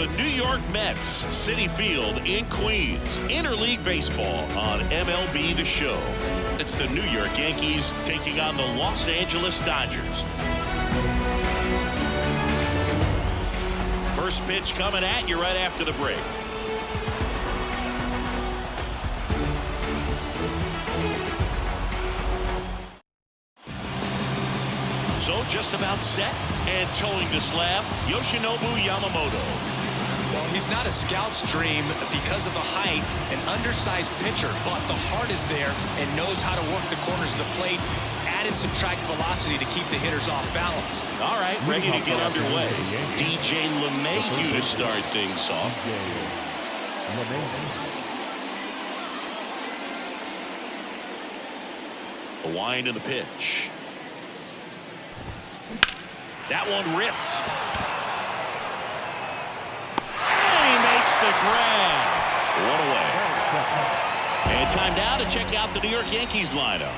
the New York Mets, Citi Field in Queens. Interleague baseball on MLB The Show. It's the New York Yankees taking on the Los Angeles Dodgers. First pitch coming at you right after the break. So just about set and towing the slab, Yoshinobu Yamamoto. Well, he's not a scout's dream because of the height, an undersized pitcher, but the heart is there and knows how to work the corners of the plate, add and subtract velocity to keep the hitters off balance. All right, ready to get underway. DJ LeMahieu to start things off. A wind in the pitch. That one ripped. And he makes the grab. One away. And time now to check out the New York Yankees lineup.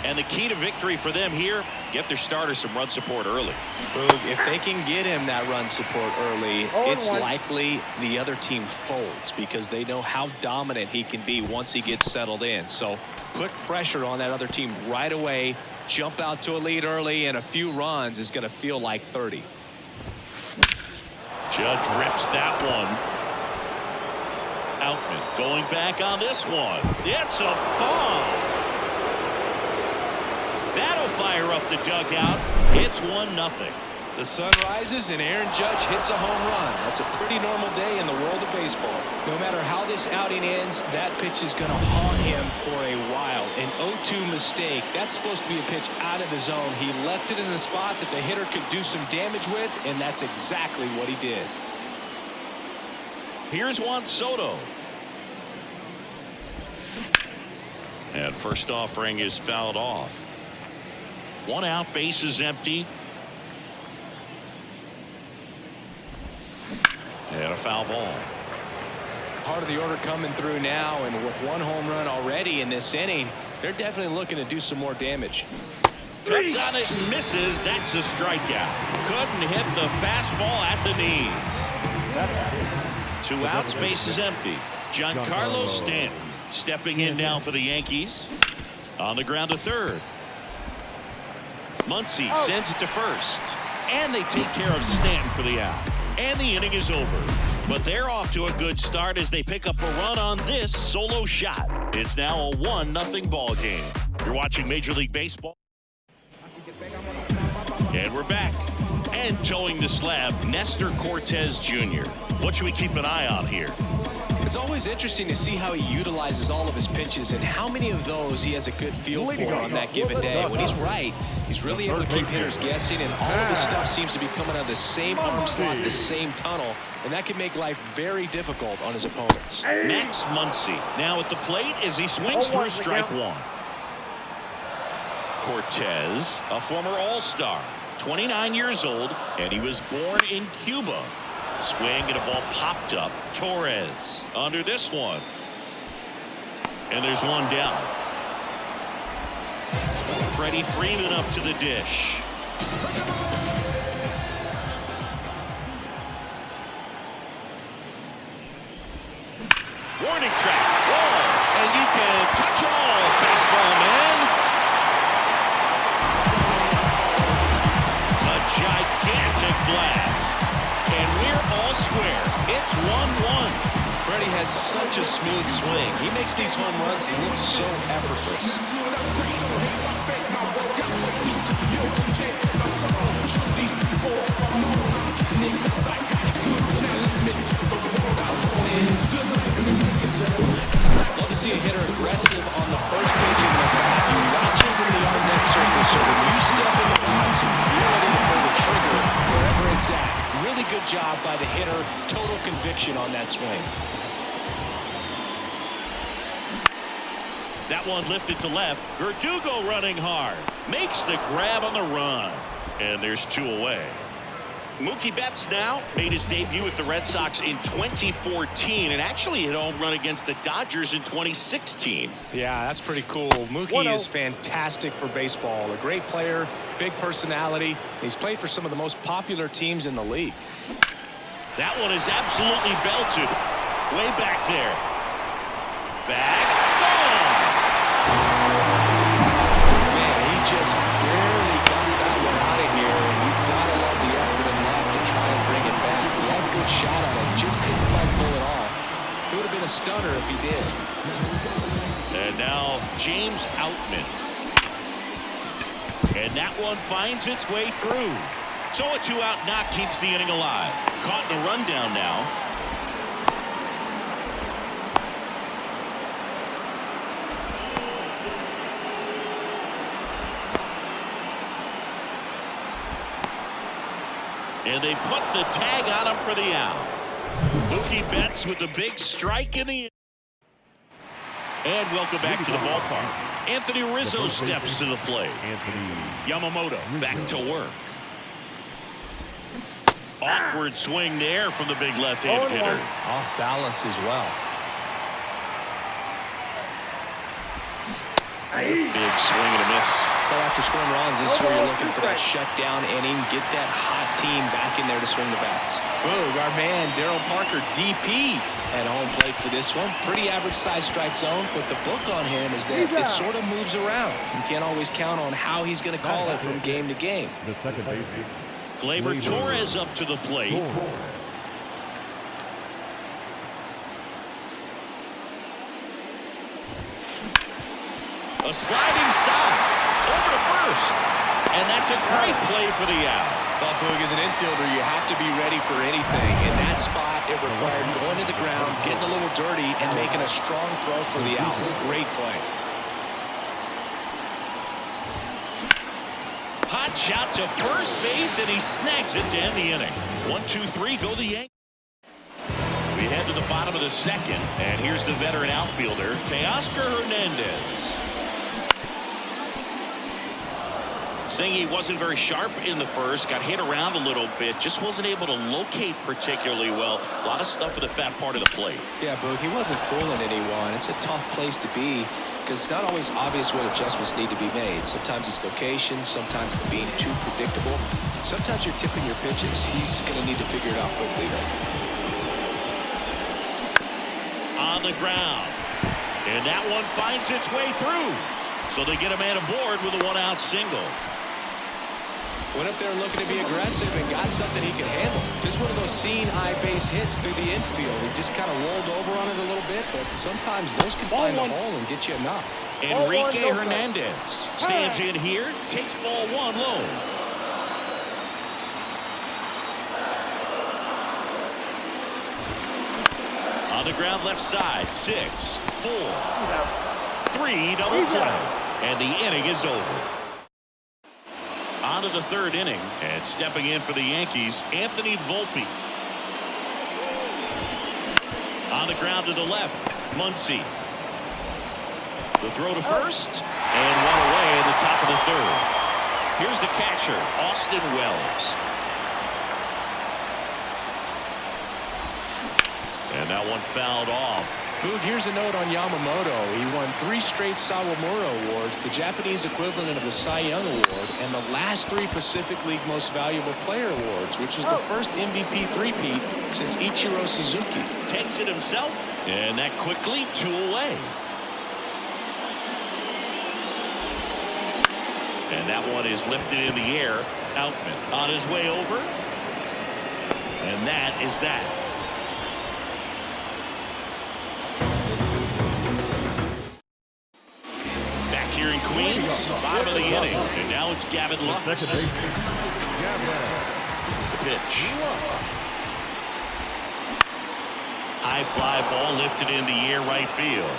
And the key to victory for them here, get their starter some run support early. If they can get him that run support early, it's likely the other team folds because they know how dominant he can be once he gets settled in. So put pressure on that other team right away. Jump out to a lead early, and a few runs is going to feel like 30. Judge rips that one. Outman going back on this one. It's a bomb. That'll fire up the dugout. It's 1-0. The sun rises and Aaron Judge hits a home run. That's a pretty normal day in the world of baseball. No matter how this outing ends, that pitch is going to haunt him for a while. An 0-2 mistake. That's supposed to be a pitch out of the zone. He left it in a spot that the hitter could do some damage with, and that's exactly what he did. Here's Juan Soto. And first offering is fouled off. One out, base is empty. And a foul ball. Part of the order coming through now, and with one home run already in this inning, they're definitely looking to do some more damage. Cuts on it and misses. That's a strikeout. Couldn't hit the fastball at the knees. 2 outs, base is empty. Giancarlo Stanton stepping in now for the Yankees. On the ground to third. Muncy sends it to first. And they take care of Stanton for the out. And the inning is over. But they're off to a good start as they pick up a run on this solo shot. It's now a 1-0 ball game. You're watching Major League Baseball. And we're back. And towing the slab, Nestor Cortez Jr. What should we keep an eye on here? It's always interesting to see how he utilizes all of his pitches and how many of those he has a good feel for on that given day. When he's right, he's really able to keep hitters guessing, and all of his stuff seems to be coming out of the same arm slot, the same tunnel, and that can make life very difficult on his opponents. Max Muncy now at the plate as he swings through strike one. Cortez, a former All-Star, 29 years old, and he was born in Cuba. Swing and a ball popped up. Torres under this one. And there's one down. Freddie Freeman up to the dish. Warning track. Whoa. And you can touch all, baseball man. A gigantic blast. And we're all square. It's 1-1. Freddie has such a smooth swing. He makes these home runs look so effortless. Love to see a hitter aggressive on the first pitch in the bat. You watch him from the on-net circle, so when you step in the box, you're ready to pull the trigger wherever it's at. Really good job by the hitter. Total conviction on that swing. That one lifted to left. Verdugo running hard. Makes the grab on the run. And there's 2 away. Mookie Betts now made his debut with the Red Sox in 2014 and actually hit a home run against the Dodgers in 2016. Yeah, that's pretty cool. Mookie is fantastic for baseball. A great player, big personality. He's played for some of the most popular teams in the league. That one is absolutely belted. Way back there. Back. Gone. Man, he just barely got that one out of here. And you've got to love the effort and left to try and bring it back. He had a good shot on it. Just couldn't quite pull it off. It would have been a stunner if he did. And now James Outman. And that one finds its way through. So a 2-out knock keeps the inning alive. Caught in a rundown now. And they put the tag on him for the out. Mookie Betts with the big strike in the. And welcome back to the ballpark. Anthony Rizzo steps to the plate. Yamamoto back to work. Awkward swing there from the big left-handed hitter. Off balance as well. Big swing and a miss. Well, after scoring runs, this is where you're looking for that shutdown inning. Get that hot team back in there to swing the bats. Boog, our man Daryl Parker, DP, at home plate for this one. Pretty average size strike zone, but the book on him is that it sort of moves around. You can't always count on how he's going to call it from game to game. The second baseman. Gleyber Torres up to the plate. A sliding stop over to first. And that's a great play for the out. Well, Boog, as an infielder, you have to be ready for anything. In that spot, it required going to the ground, getting a little dirty, and making a strong throw for the out. Great play. Hot shot to first base, and he snags it to end the inning. 1-2-3, go the Yankees. We head to the bottom of the second, and here's the veteran outfielder, Teoscar Hernandez. Saying he wasn't very sharp in the first, got hit around a little bit, just wasn't able to locate particularly well. A lot of stuff for the fat part of the plate. Yeah, Boog, he wasn't fooling anyone. It's a tough place to be because it's not always obvious what adjustments need to be made. Sometimes it's location, sometimes it's being too predictable. Sometimes you're tipping your pitches. He's going to need to figure it out quickly, though. On the ground. And that one finds its way through. So they get a man aboard with a 1-out single. Went up there looking to be aggressive and got something he could handle. Just one of those seeing eye base hits through the infield. He just kind of rolled over on it a little bit, but sometimes those can find a hole and get you a knock. Enrique Hernandez stands in here, takes ball one low. On the ground left side, 6, 4, 3 double play. And the inning is over. On to the third inning, and stepping in for the Yankees, Anthony Volpe. On the ground to the left, Muncy. The throw to first, and one away in the top of the third. Here's the catcher, Austin Wells. And that one fouled off. Boog, here's a note on Yamamoto. He won 3 straight Sawamura Awards, the Japanese equivalent of the Cy Young Award, and the last 3 Pacific League Most Valuable Player Awards, which is the first MVP three-peat since Ichiro Suzuki. Takes it himself, and that quickly 2 away. And that one is lifted in the air. Outman on his way over. And that is that. Back here in Queens, bottom of the inning. And now it's Gavin Lux. The pitch. High fly ball lifted in the air right field.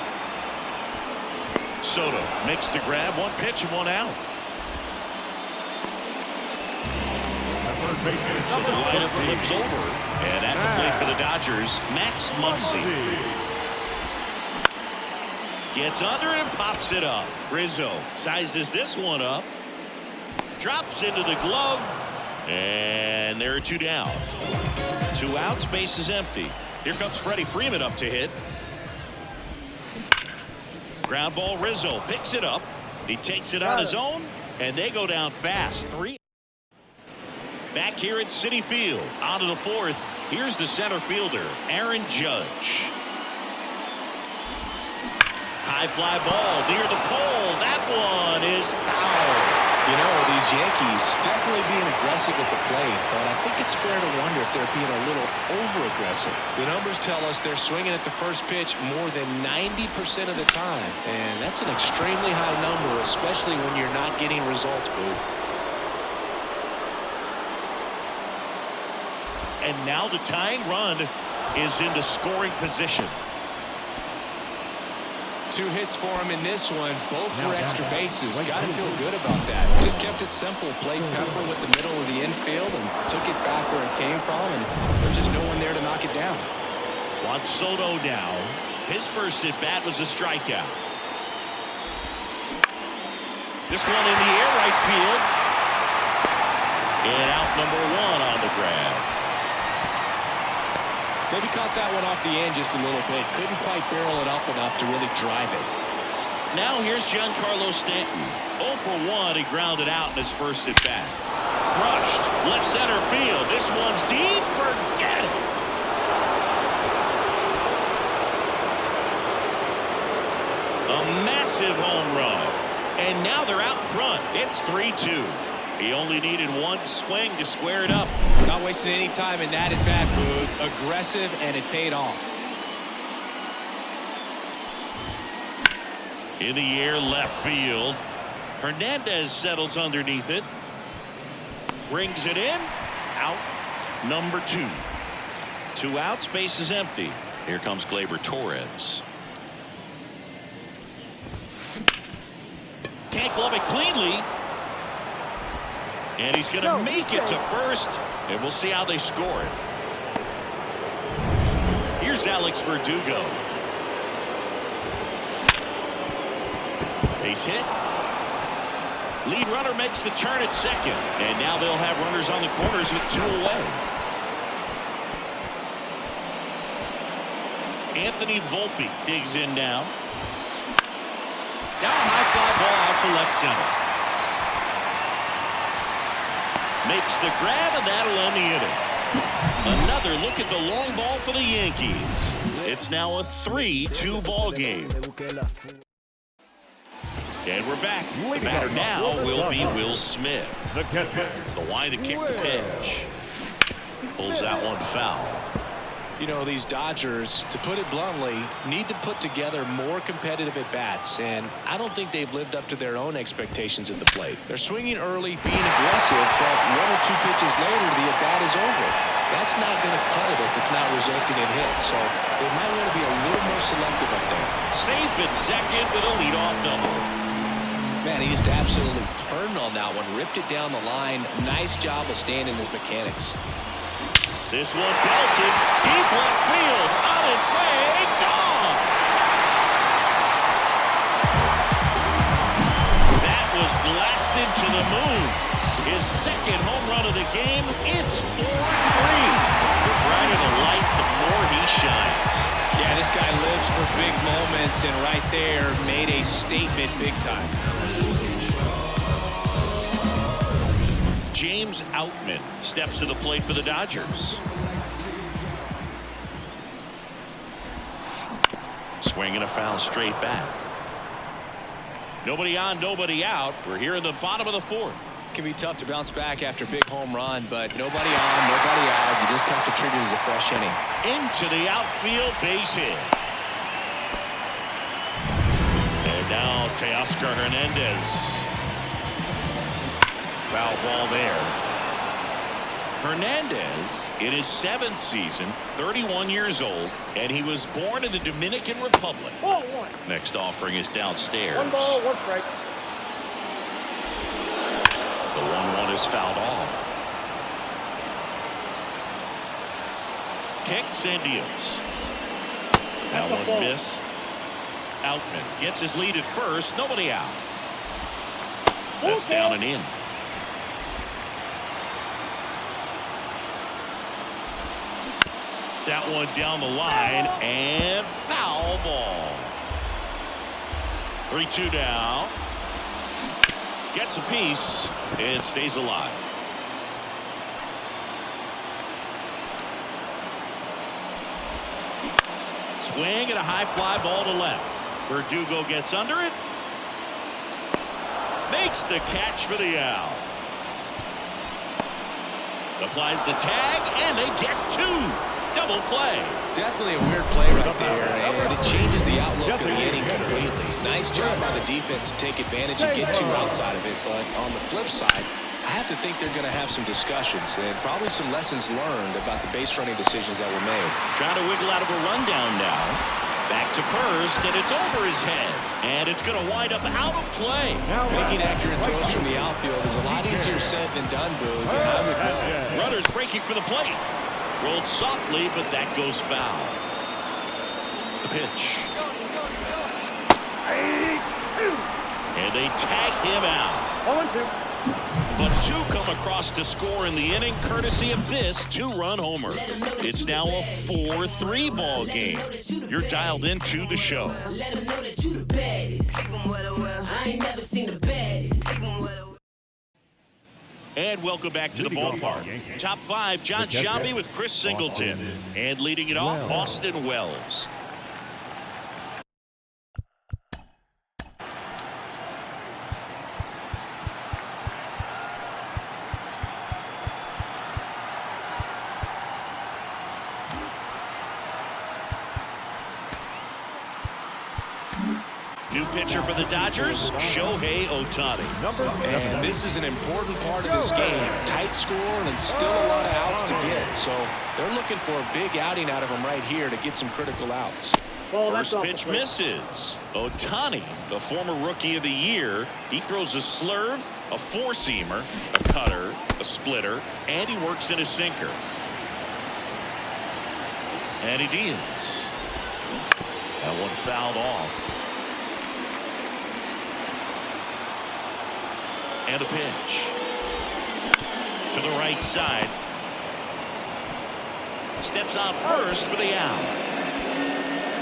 Soto makes the grab. 1 pitch and 1 out. So the lineup flips over, and at the plate for the Dodgers, Max Muncy. Gets under it and pops it up. Rizzo sizes this one up, drops into the glove, and there are 2 down. 2 outs, base is empty. Here comes Freddie Freeman up to hit. Ground ball, Rizzo picks it up. He takes it on his own, and they go down fast. 3. Back here at Citi Field. On to the fourth. Here's the center fielder, Aaron Judge. High fly ball near the pole. That one is foul. You know, these Yankees definitely being aggressive at the plate, but I think it's fair to wonder if they're being a little over-aggressive. The numbers tell us they're swinging at the first pitch more than 90% of the time, and that's an extremely high number, especially when you're not getting results, Boo. And now the tying run is into scoring position. 2 hits for him in this one, both for extra bases. Got to feel good about that. Just kept it simple, played pepper with the middle of the infield and took it back where it came from, and there's just no one there to knock it down. Juan Soto now. His first at bat was a strikeout. This one in the air, right field. And out number 1 on the grab. Maybe caught that one off the end just a little bit. Couldn't quite barrel it up enough to really drive it. Now here's Giancarlo Stanton. 0 for 1. He grounded out in his first at bat. Crushed. Left center field. This one's deep. Forget it. A massive home run. And now they're out front. It's 3-2. He only needed 1 swing to square it up. Not wasting any time in that at-bat, Boog. Aggressive, and it paid off. In the air, left field. Hernandez settles underneath it. Brings it in. Out number 2. 2 outs, base is empty. Here comes Gleyber Torres. Can't glove it cleanly. And he's going to make it to first. And we'll see how they score it. Here's Alex Verdugo. Base hit. Lead runner makes the turn at second. And now they'll have runners on the corners with 2 away. Anthony Volpe digs in now. Now a high fly ball out to left center. Makes the grab, and that'll end the inning. Another look at the long ball for the Yankees. It's now a 3-2 ball game. And we're back. The batter now will be Will Smith. The line to kick the pitch. Pulls that one foul. You know, these Dodgers, to put it bluntly, need to put together more competitive at-bats, and I don't think they've lived up to their own expectations at the plate. They're swinging early, being aggressive, but 1 or 2 pitches later, the at-bat is over. That's not going to cut it if it's not resulting in hits, so they might want to be a little more selective up there. Safe at second with a leadoff double. Man, he just absolutely turned on that one, ripped it down the line. Nice job of staying in his mechanics. This one belted deep left field, on its way, gone. That was blasted to the moon. His second home run of the game. It's 4-3. The brighter the lights, the more he shines. Yeah, this guy lives for big moments, and right there made a statement big time. James Outman steps to the plate for the Dodgers. Swinging a foul straight back. Nobody on, nobody out. We're here in the bottom of the 4th. It can be tough to bounce back after a big home run, but nobody on, nobody out. You just have to treat it as a fresh inning. Into the outfield, base hit. And now Teoscar Hernandez. Foul ball there. Hernandez in his 7th season, 31 years old, and he was born in the Dominican Republic. Next offering is downstairs. 1 ball, 1 strike. The 1-1 is fouled off. Kicks and deals. That one missed. Outman gets his lead at first. Nobody out. That's down and in. That one down the line, and foul ball. 3-2 now. Gets a piece and stays alive. Swing and a high fly ball to left. Verdugo gets under it. Makes the catch for the out. Applies the tag, and they get two. Double play. Definitely a weird play right there, and it changes the outlook of the inning completely. Nice job by the defense to take advantage and get two outside of it, but on the flip side, I have to think they're going to have some discussions and probably some lessons learned about the base running decisions that were made. Trying to wiggle out of a rundown now. Back to first, and it's over his head. And it's going to wind up out of play. Making accurate throws from the outfield is a lot easier said than done, Boog, and I would know. Runners breaking for the plate. Rolled softly, but that goes foul. The pitch. And they tag him out. But two come across to score in the inning, courtesy of this two-run homer. It's now a 4-3 ball game. You're dialed into the show. And welcome back to the ballpark. Top five, John Sciambi with Chris Singleton. And leading it off, Austin Wells. New pitcher for the Dodgers, Shohei Ohtani. And this is an important part of this game. Tight score and still a lot of outs to get. So they're looking for a big outing out of him right here to get some critical outs. First pitch misses. Ohtani, the former Rookie of the Year, he throws a slurve, a four-seamer, a cutter, a splitter, and he works in a sinker. And he deals. That one fouled off. And a pitch to the right side. Steps out first for the out.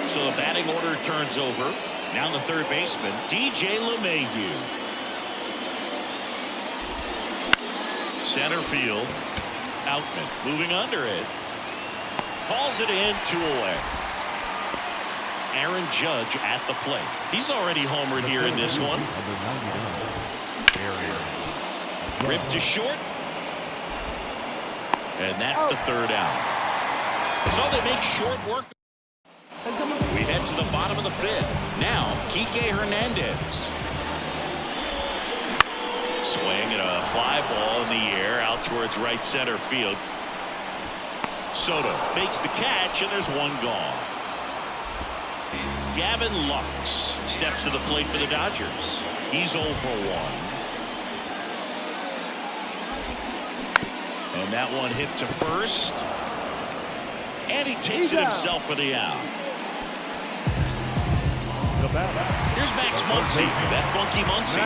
So the batting order turns over. Now the third baseman, DJ LeMahieu. Center field. Outman moving under it. Calls it in, 2 away. Aaron Judge at the plate. He's already homered here in this one. Ripped to short. And that's the third out. So they make short work. We head to the bottom of the fifth. Now, Kike Hernandez. Swing and a fly ball in the air out towards right center field. Soto makes the catch, and there's one gone. Gavin Lux steps to the plate for the Dodgers. He's 0 for 1. And that one hit to first. And he takes it himself for the out. Here's Max Muncy, that funky Muncy.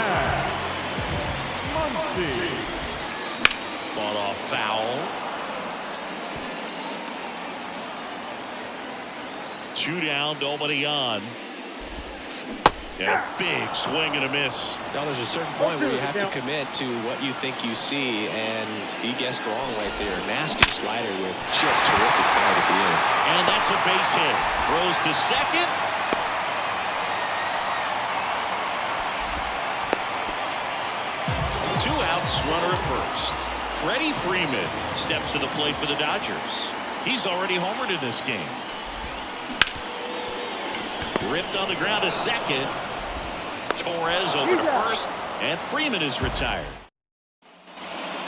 Fought off foul. 2 down, nobody on. And a big swing and a miss. Now there's a certain point where you have to commit to what you think you see, and he guessed wrong right there. Nasty slider with just terrific bite at the end. And that's a base hit. Throws to second. Two outs, runner at first. Freddie Freeman steps to the plate for the Dodgers. He's already homered in this game. Ripped on the ground to second. Torres over to first, and Freeman is retired.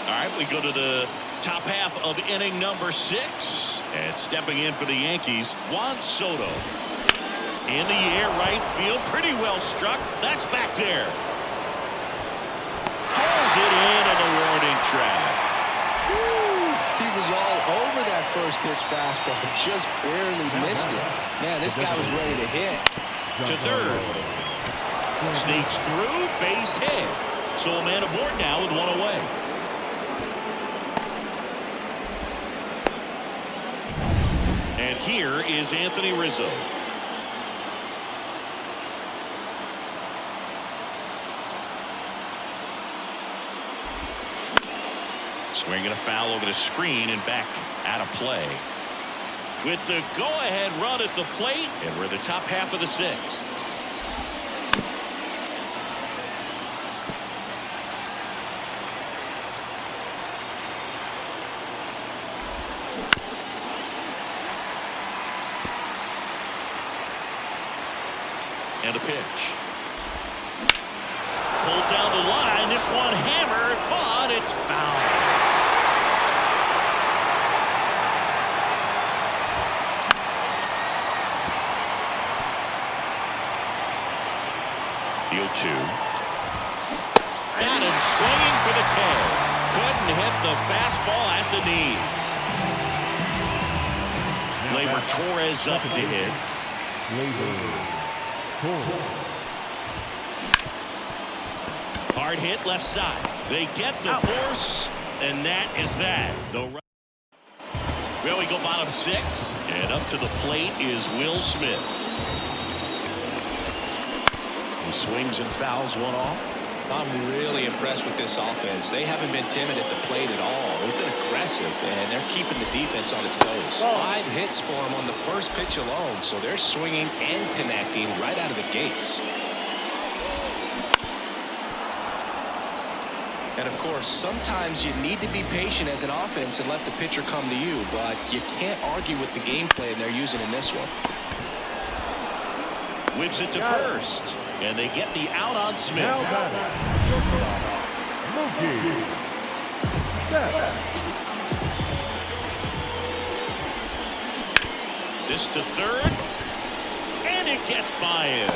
All right, we go to the top half of inning number 6, and stepping in for the Yankees, Juan Soto. In the air, right field, pretty well struck. That's back there. Hauls it in on the warning track. He was all over that first pitch fastball, just barely missed it. Man, this guy was ready to hit. To third. Sneaks through, base hit. So a man aboard now with 1 away. And here is Anthony Rizzo. Swinging a foul over the screen and back out of play. with the go-ahead run at the plate, and we're in the top half of the sixth. And a pitch. Pulled down the line. This one hammered, but it's foul. The 0-2. Down and swinging for the K. Couldn't hit the fastball at the knees. Gleyber Torres up to hit. Hard hit left side. They get the force, and that is that. Well, we go bottom six, and up to the plate is Will Smith. He swings and fouls one off. I'm really impressed with this offense. They haven't been timid at the plate at all. They've been aggressive, and they're keeping the defense on its toes. 5 hits for them on the first pitch alone, so they're swinging and connecting right out of the gates. And, of course, sometimes you need to be patient as an offense and let the pitcher come to you, but you can't argue with the game plan they're using in this one. Whips it to first, and they get the out on Smith. This to third, and it gets by him.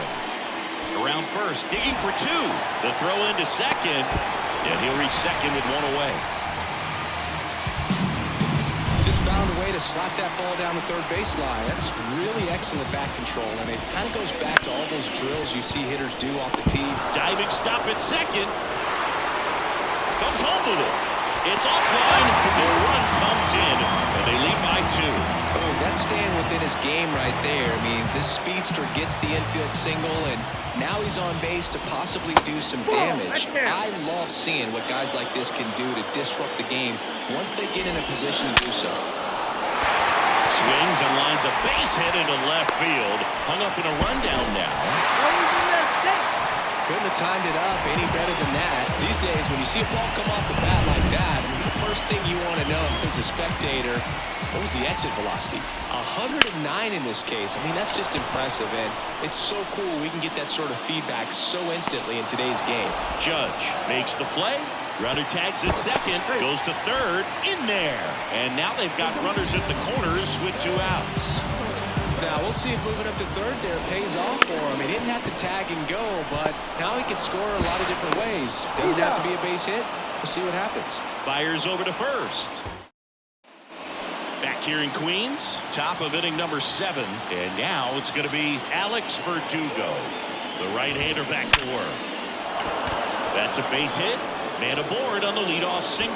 Around first, digging for 2. The throw into second, and he'll reach second with 1 away. Just found a way to slap that ball down the third baseline. That's really excellent back control, and it kind of goes back to all those drills you see hitters do off the tee. Diving stop at second. Comes home with it. It's offline. The run comes in, and they lead by 2. Oh, that's staying within his game right there. I mean, this speedster gets the infield single, and now he's on base to possibly do some damage. I love seeing what guys like this can do to disrupt the game once they get in a position to do so. Swings and lines a base hit into left field. Hung up in a rundown now. Couldn't have timed it up any better than that. These days, when you see a ball come off the bat like that, I mean, the first thing you want to know as a spectator, what was the exit velocity? 109 in this case. I mean, that's just impressive, and it's so cool we can get that sort of feedback so instantly in today's game. Judge makes the play. Runner tags at second, goes to third, in there. And now they've got runners at the corners with 2 outs. Now, we'll see if moving up to third there pays off for him. He didn't have to tag and go, but now he can score a lot of different ways. Doesn't have to be a base hit. We'll see what happens. Fires over to first. Back here in Queens, top of inning number 7. And now it's going to be Alex Verdugo, the right-hander, back to work. That's a base hit. Man aboard on the leadoff single.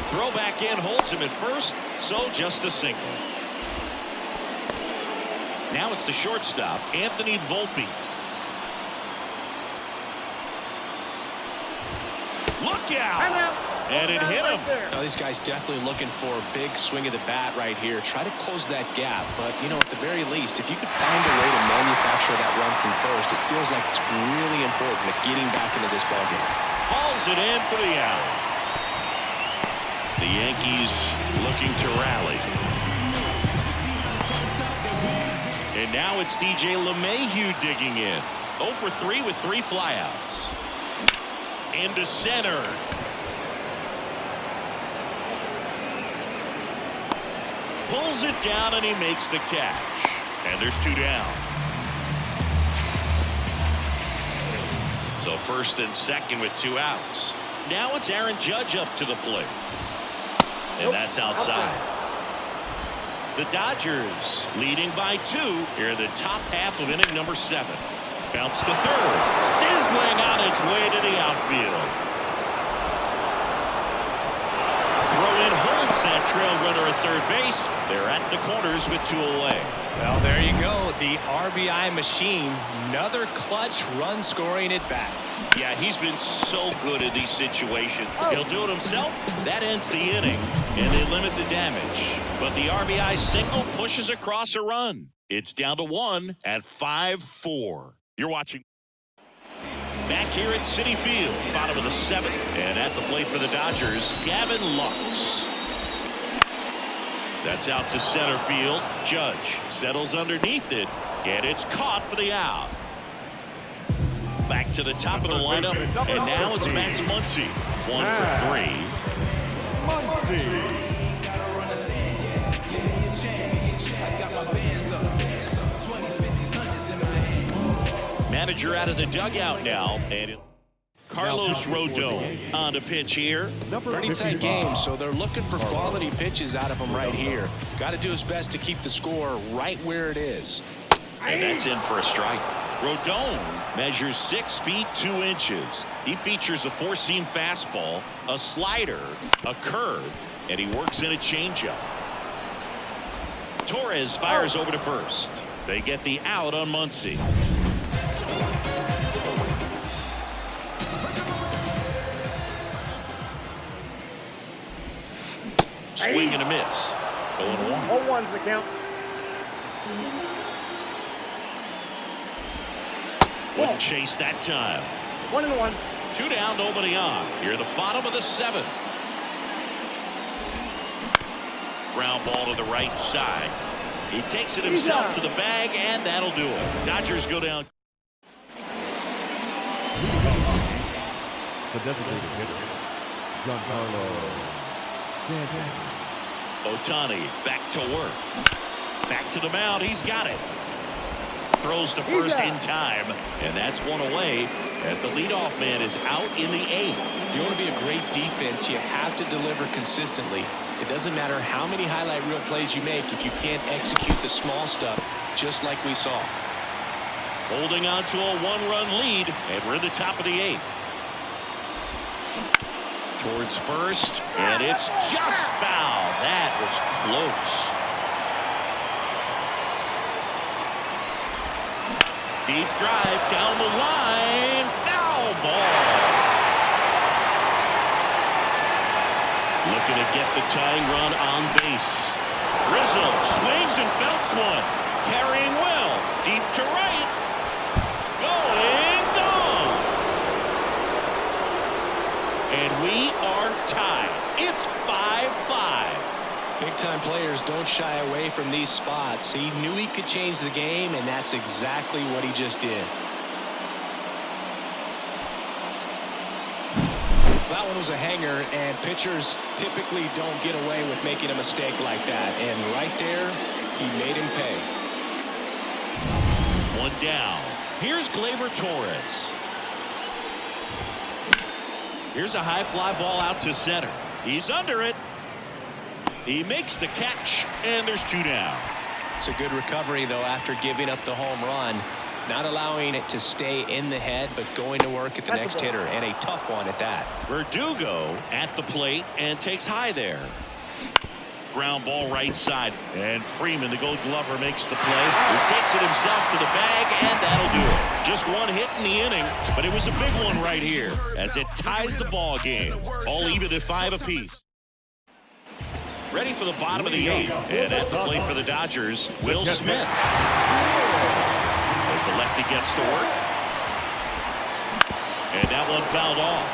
Throw back in holds him at first, so just a single. Now it's the shortstop, Anthony Volpe. Look out! And it hit him. Now, these guys definitely looking for a big swing of the bat right here. Try to close that gap. But, you know, at the very least, if you could find a way to manufacture that run from first, it feels like it's really important at getting back into this ballgame. Hauls it in for the out. The Yankees looking to rally. And now it's DJ LeMahieu digging in. 0 for 3 with 3 flyouts. Into center. Pulls it down and he makes the catch. And there's 2 down. So first and second with 2 outs. Now it's Aaron Judge up to the plate. And that's outside. The Dodgers leading by 2 here in the top half of inning number 7. Bounce to third. Sizzling on its way to the outfield. Throw in holds that trail runner at third base. They're at the corners with 2 away. Well, there you go. The RBI machine. Another clutch run scoring at bat. Yeah, he's been so good in these situations. He'll do it himself. That ends the inning, and they limit the damage. But the RBI single pushes across a run. It's down to 1 at 5-4. You're watching. Back here at Citi Field, bottom of the 7th, and at the plate for the Dodgers, Gavin Lux. That's out to center field. Judge settles underneath it, and it's caught for the out. Back to the top of the lineup, and now it's Max Muncy. 1 for 3. Manager out of the dugout now, and Carlos Rodon on the pitch here. Pretty tight game, so they're looking for quality pitches out of him right here. Got to do his best to keep the score right where it is. And that's in for a strike. Rodon measures 6 feet 2 inches. He features a 4-seam fastball, a slider, a curve, and he works in a changeup. Torres fires over to first. They get the out on Muncy. Swing and a miss. 0-1. 0-1's the count. Wouldn't chase that time. 1-1. 2 down, nobody on. Here at the bottom of the 7th. Ground ball to the right side. He takes it himself to the bag, and that'll do it. Dodgers go down. The designated hitter, Giancarlo Stanton. Ohtani back to work. Back to the mound. He's got it. Throws to first in time, and that's 1 away as the leadoff man is out in the 8th. If you want to be a great defense, you have to deliver consistently. It doesn't matter how many highlight reel plays you make if you can't execute the small stuff, just like we saw. Holding on to a 1-run lead, and we're in the top of the 8th. Towards first, and it's just foul. That was close. Deep drive down the line. Foul ball. Looking to get the tying run on base. Rizzo swings and belts one. Carrying well. Deep to right. Going gone. And we are tied. It's 5-5. Big-time players don't shy away from these spots. He knew he could change the game, and that's exactly what he just did. That one was a hanger, and pitchers typically don't get away with making a mistake like that. And right there, he made him pay. 1 down. Here's Gleyber Torres. Here's a high fly ball out to center. He's under it. He makes the catch, and there's 2 down. It's a good recovery, though, after giving up the home run. Not allowing it to stay in the head, but going to work at the next hitter, and a tough one at that. Verdugo at the plate and takes high there. Ground ball right side, and Freeman, the Gold Glover, makes the play. He takes it himself to the bag, and that'll do it. Just 1 hit in the inning, but it was a big one right here as it ties the ball game. All even at 5 apiece. Ready for the bottom of the 8th, and at the plate for the Dodgers, Will Smith. As the lefty gets to work, and that one fouled off.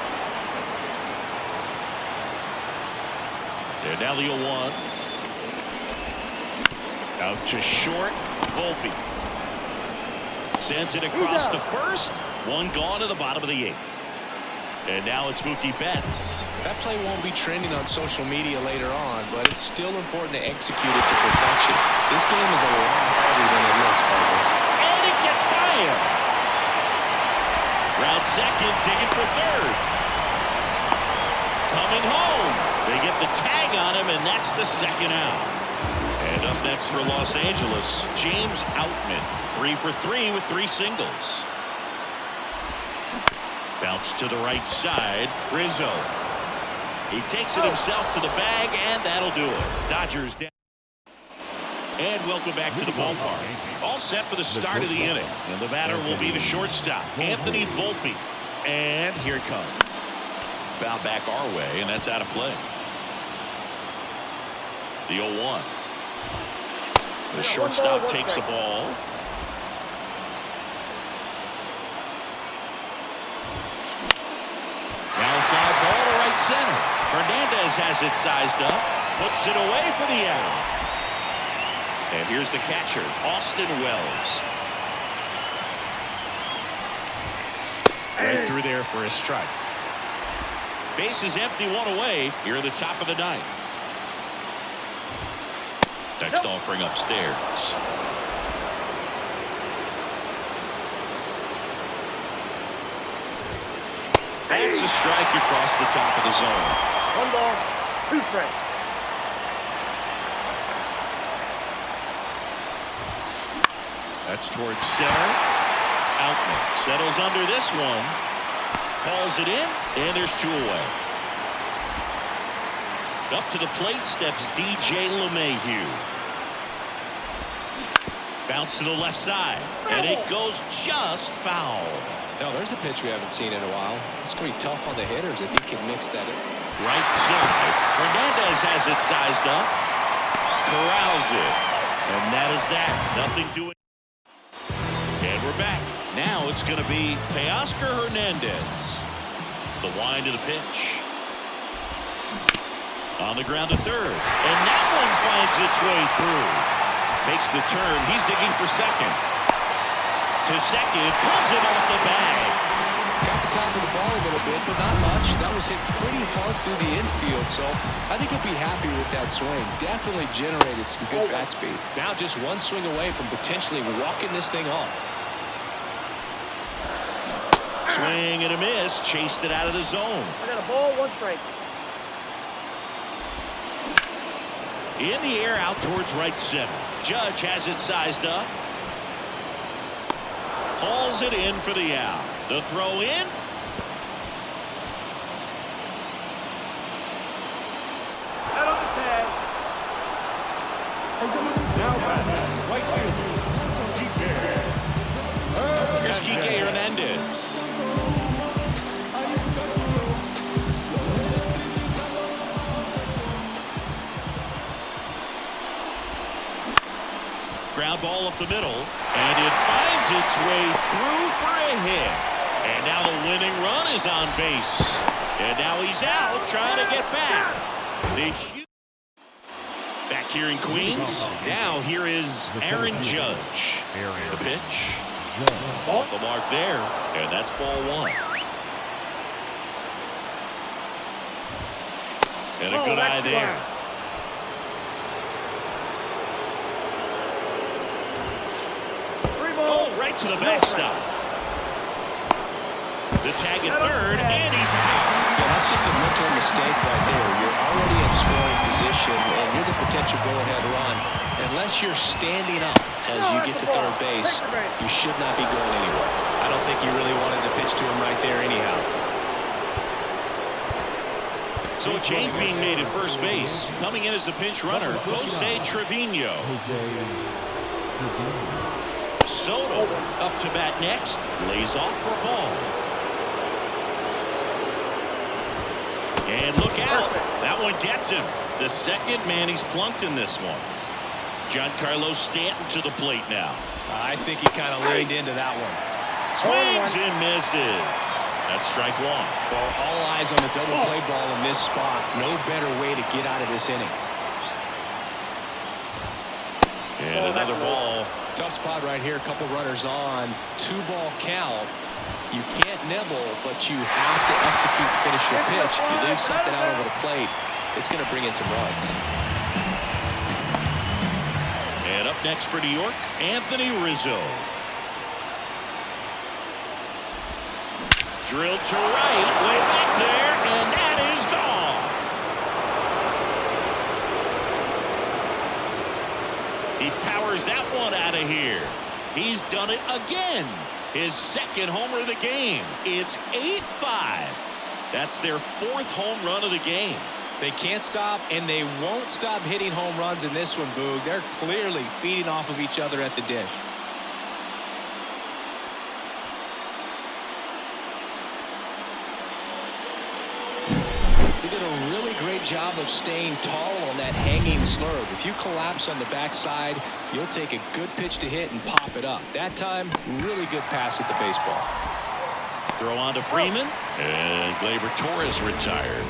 And now the 0-1. Out to short, Volpe. Sends it across the first. 1 gone to the bottom of the 8th. And now it's Mookie Betts. That play won't be trending on social media later on, but it's still important to execute it to perfection. This game is a lot harder than it looks, Parker. And it gets by him. Round second, taking for third. Coming home. They get the tag on him, and that's the 2nd out. And up next for Los Angeles, James Outman. 3 for 3 with 3 singles. Bounce to the right side. Rizzo. He takes it himself to the bag, and that'll do it. Dodgers down. And welcome back to the ballpark. All set for the start of the inning. And the batter will be the shortstop, Anthony Volpe. And here it comes. Foul back our way, and that's out of play. The 0-1. The shortstop takes the ball. Now fly ball to right center. Hernandez has it sized up. Puts it away for the out. And here's the catcher, Austin Wells. Right through there for a strike. Base is empty, one away. Here at the top of the ninth. Next offering upstairs. That's a strike across the top of the zone. 1 ball, 2 strikes. That's towards center. Outman settles under this one. Calls it in, and there's 2 away. Up to the plate steps DJ LeMahieu. Bounce to the left side, and it goes just foul. Now, there's a pitch we haven't seen in a while. It's going to be tough on the hitters if he can mix that in. Right side. Hernandez has it sized up. Corrals it. And that is that. Nothing doing. And we're back. Now it's going to be Teoscar Hernandez. The wind of the pitch. On the ground to third. And that one finds its way through. Makes the turn. He's digging for second. To second. Pulls it off the bag. Got the top of the ball a little bit, but not much. That was hit pretty hard through the infield, so I think he'll be happy with that swing. Definitely generated some good bat speed. Now just one swing away from potentially walking this thing off. Swing and a miss. Chased it out of the zone. I got a ball, 1 strike. In the air out towards right center. Judge has it sized up. Hauls it in for the out. The throw in. Out on the tag. Now batting, right fielder, Here's Kike Hernandez. Ground ball up the middle, and it finds its way through for a hit. And now the winning run is on base. And now he's out trying to get back. Back here in Queens. Now here is Aaron Judge. The pitch. Off the mark there. And that's ball 1. And a good eye there. Oh, right to the backstop. The tag at third, and he's out. Yeah, that's just a mental mistake right there. You're already in scoring position, and you're the potential go-ahead run. Unless you're standing up as you get to third base, you should not be going anywhere. I don't think you really wanted to pitch to him right there anyhow. So a change being made at first base. Coming in as the pinch runner, Jose Trevino. Soto up to bat next. Lays off for a ball. And look out. That one gets him. The second man he's plunked in this one. Giancarlo Stanton to the plate now. I think he kind of leaned into that one. Swings and misses. That's strike 1. Well, all eyes on the double play ball in this spot. No better way to get out of this inning. And another ball. Tough spot right here. A couple runners on. 2-ball count. You can't nibble, but you have to execute and finish your pitch. If you leave something out over the plate, it's going to bring in some runs. And up next for New York, Anthony Rizzo. Drilled to right, way back there, and that is gone. He powers that one out of here. He's done it again. His second homer of the game. It's 8-5. That's their 4th home run of the game. They can't stop, and they won't stop hitting home runs in this one, Boog. They're clearly feeding off of each other at the dish. They did a really great job of staying tall on that hanging slurve. If you collapse on the backside, you'll take a good pitch to hit and pop it up. That time, really good pass at the baseball. Throw on to Freeman, and Gleyber Torres retired.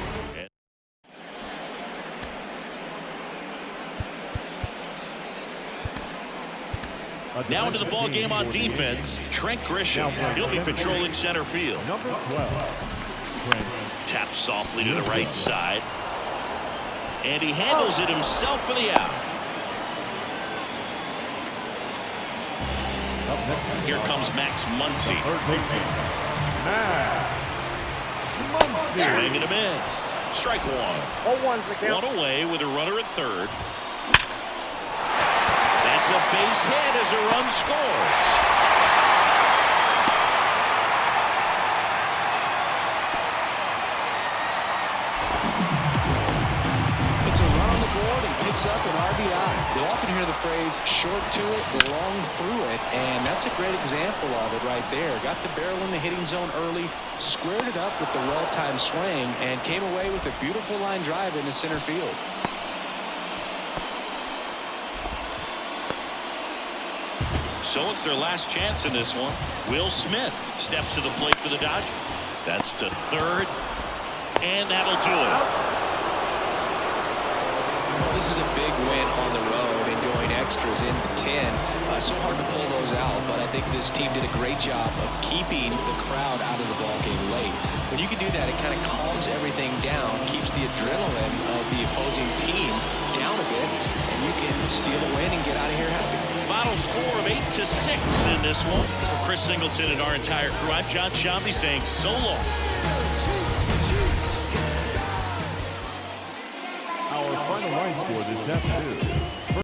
Now into the ball game on defense, Trent Grisham. He'll be patrolling center field. Number 12. Trent. Taps softly to the right side. And he handles it himself for the out. Up next. Here comes Max Muncy. Third baseman. Muncy. Swing and a miss. Strike one. 0-1's the count. One away with a runner at third. That's a base hit as a run scores. It's a run on the board and picks up an RBI. You'll often hear the phrase short to it, long through it, and that's a great example of it right there. Got the barrel in the hitting zone early, squared it up with the well-timed swing, and came away with a beautiful line drive into center field. So it's their last chance in this one. Will Smith steps to the plate for the Dodgers. That's to third, and that'll do it. This is a big win on the road and going extras into 10. So hard to pull those out, but I think this team did a great job of keeping the crowd out of the ball game late. When you can do that, it kind of calms everything down, keeps the adrenaline of the opposing team down a bit, and you can steal a win and get out of here happy. Final score of 8-6 in this one. For Chris Singleton and our entire crew, I'm John Shambi saying so long. Our final line score this afternoon.